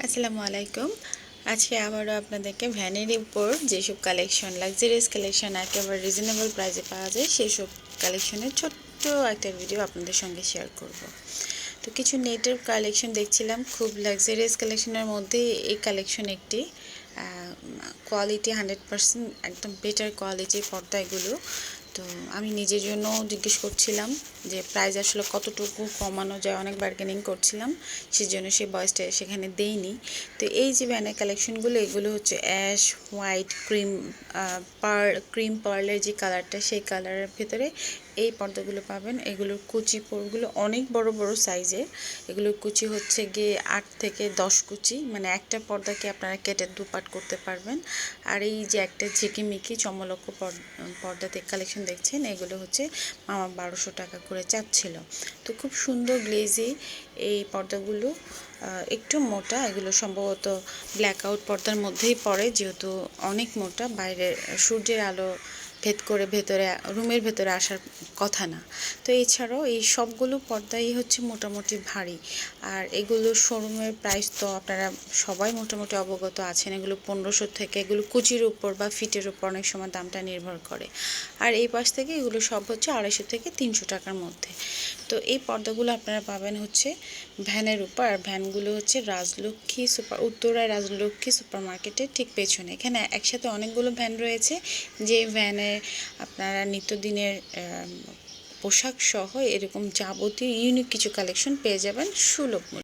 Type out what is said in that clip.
আসসালামু আলাইকুম। আজকে আবারও আপনাদেরকে ভ্যানের উপর যেসব কালেকশন লাক্সারিয়াস কালেকশন একেবারে রিজনেবল প্রাইসে পাওয়া যায় সেই সব কালেকশনের ছোট্ট একটা ভিডিও আপনাদের সঙ্গে শেয়ার করব। তো কিছু নেটের কালেকশন দেখছিলাম, খুব লাক্সারিয়াস কালেকশনের মধ্যে এই কালেকশন একটি। কোয়ালিটি 100% একদম বেটার কোয়ালিটির পর্দা এগুলো। তো আমি নিজের জন্য জিজ্ঞেস করছিলাম যে প্রাইস আসলে কতটুকু কমানো যায়, অনেক বার্গেনিং করছিলাম, সেজন্য সেই ভয়েসটা সেখানে দেইনি। তো এই যে ব্যানের কালেকশনগুলো, এগুলো হচ্ছে অ্যাশ হোয়াইট ক্রিম পার্লের যে কালারটা, সেই কালারের ভেতরে এই পর্দাগুলো পাবেন। এগুলোর কুচি পোরগুলো অনেক বড় বড় সাইজের। এগুলোর কুচি হচ্ছে গিয়ে 8 থেকে 10 কুচি, মানে একটা পর্দাকে আপনারা কেটে দুপাট করতে পারবেন। আর এই যে একটা ঝিকিমিকি চমলক্ষ পর্দাতে কালেকশন দেখছেন, এগুলো হচ্ছে মামা 1200 টাকা করে চাচ্ছিল। তো খুব সুন্দর গ্লেজি এই পর্দাগুলো, একটু মোটা। এগুলো সম্ভবত ব্ল্যাক আউট পর্দার মধ্যেই পড়ে, যেহেতু অনেক মোটা, বাইরে সূর্যের আলো ভেদ করে রুমের ভেতরে আসার কথা না। তো এছাড়াও এই সবগুলো পর্দাই হচ্ছে মোটামুটি ভারী। আর এগুলোর শোরুমের প্রাইস তো আপনারা সবাই মোটামুটি অবগত আছেন। এগুলো 1500 থেকে, এগুলো কুচির উপর বা ফিটের উপর অনেক সময় দামটা নির্ভর করে। আর এই পাশ থেকে এগুলো সব হচ্ছে 250 থেকে 300 টাকার মধ্যে। তো এই পর্দাগুলো আপনারা পাবেন হচ্ছে ভ্যানের উপর। আর ভ্যানগুলো হচ্ছে উত্তরায় রাজলক্ষ্মী সুপার মার্কেটের ঠিক পেছনে। এখানে একসাথে অনেকগুলো ভ্যান রয়েছে, যে ভ্যানে আপনারা নিত্যদিনের পোশাক সহ এরকম যাবতীয় ইউনিক কিছু কালেকশন পেয়ে যাবেন সুলভ মূল্যে।